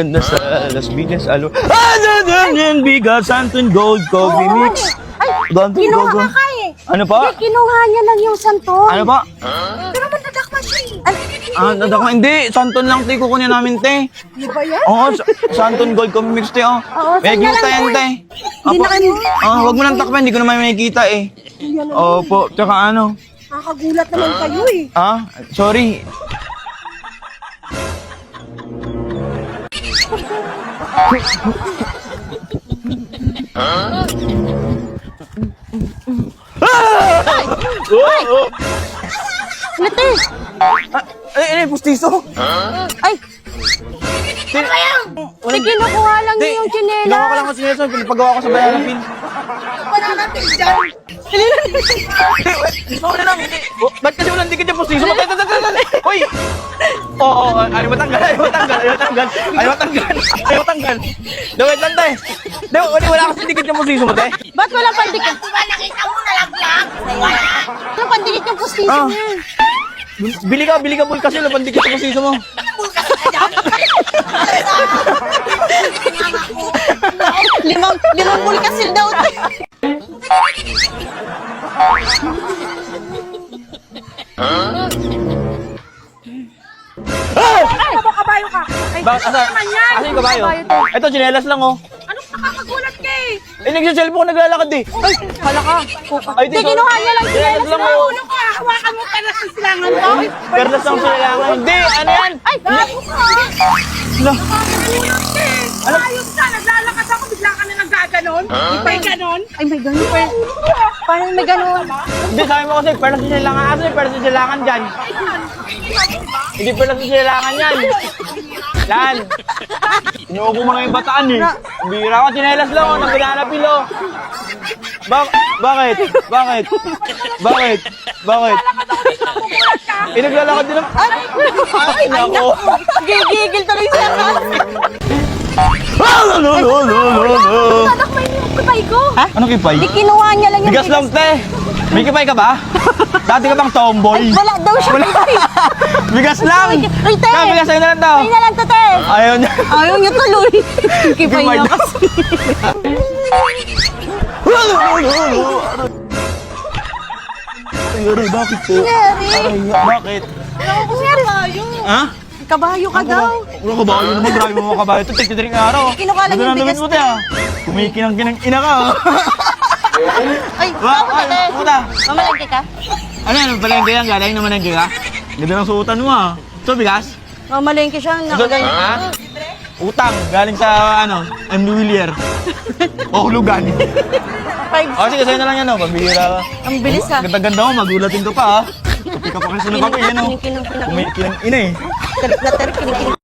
ganda sa Las Vegas, alo. Yan, bigas, Santon Gold, Coffee Mix. Ay, Santon kinuha Gold. ka eh. Ano pa? Hindi, kinuha niya lang yung santon. Ano pa? Pero matadakma siya eh. Nadakma, hindi. Santon lang, te. Kukunin namin, te. Di ba yan? Oo, Santon Gold Coffee Mix, te, oh. Oo, May saan kita na lang, yan, boy? te. Hindi na kayo. Wag mo nang takpan, hindi ko naman makikita, eh. Yan na. Opo, tsaka ano? Nakakagulat naman kayo eh. Sorry. Nate! Pustiso. Ay! Ano ba yan? Hindi, kinukuha lang niya yung Kinuha ko tsinela. lang kasi nito, pinapagawa ko sa banana pin. Pananatin dyan. Gusto na lang. Ba't kasi walang dikit yung pustiso? Hoy! Oo, ayaw matanggal. Wait lang, tay. Wala kasi dikit yung pustiso mo, tay. Ba't walang pandikit? Nakita mo nalaglag. Walang pandikit yung pustiso Ah. niya. Bili ka boy kasi walang dikit yung pustiso mo. Limang bulkasil daw. Ay, kabayo ka. Ay, Bakit? Asa yung kabayo? Ito, chinelas lang, oh. Anong nakakagulat ka eh? Nagsiselfon ko naglalakad, eh. Ay, hala ka. Ay, Hindi, kinuha niya lang chinelas lang, oh. Ulo ka, hawakan mo para sa silangan mo. Perlas lang silangan. Hindi, ano yan? Ay, gago ka. Ano? Nakakagulat ka eh. Ayos ka, naglalakad ako, bigla ka na nagaganon. May ganon. Ay, may ganon. Paano may ganon? Hindi, sabi mo kasi, perlas yung silangan. Asa yung perlas yung silangan dyan? Hindi perlas yung silangan yan. Lan! Inuubo mo na yung bataan, eh. Bira ko, chinelas lang, oh. Nagbanana pilo. Bakit? Naglalakad din ang... Ay, nako. Gigigil tuloy siya. No. Anak, may kipay ko. Ha? Ano kipay? Di kinuha niya lang yung Bigas lang, te. May kipay ka ba? Dati ka bang tomboy? Wala daw siya. Bigas lang! Ay, te. Kaya bigas sa'yo na lang daw. Ay na lang to, te. Ayaw niya. Ayaw niya tuloy. Kipay niya daw. kasi. Ay, bakit po? Jerry. Bakit? Kabayo. Ha? Kabayo ka daw. Wala kabayo naman, grabe mo mga kabayo. Ito, tignan ng araw. Kinuha lang yung bigas. mo tayo. Kumikinang ina ka. Ay, Puta. mamalagay ka? Ano, palengke yan? Galing naman ang ka? Ganda ng suotan mo, ah. Ito, bigas? Mamalengke siya. Ito, ha? Utang, galing sa, M. Villiers. O, hulugan. O, sige, sa'yo na lang yan, oh. Pambihira ka. Ang bilis ha. Ganda-ganda mo, magulatin ka pa, ha. Kapi ka pa kasi ng kape, yan, oh. Kinikinang Kumikinang ina, eh. Terik na terik, kinikinig.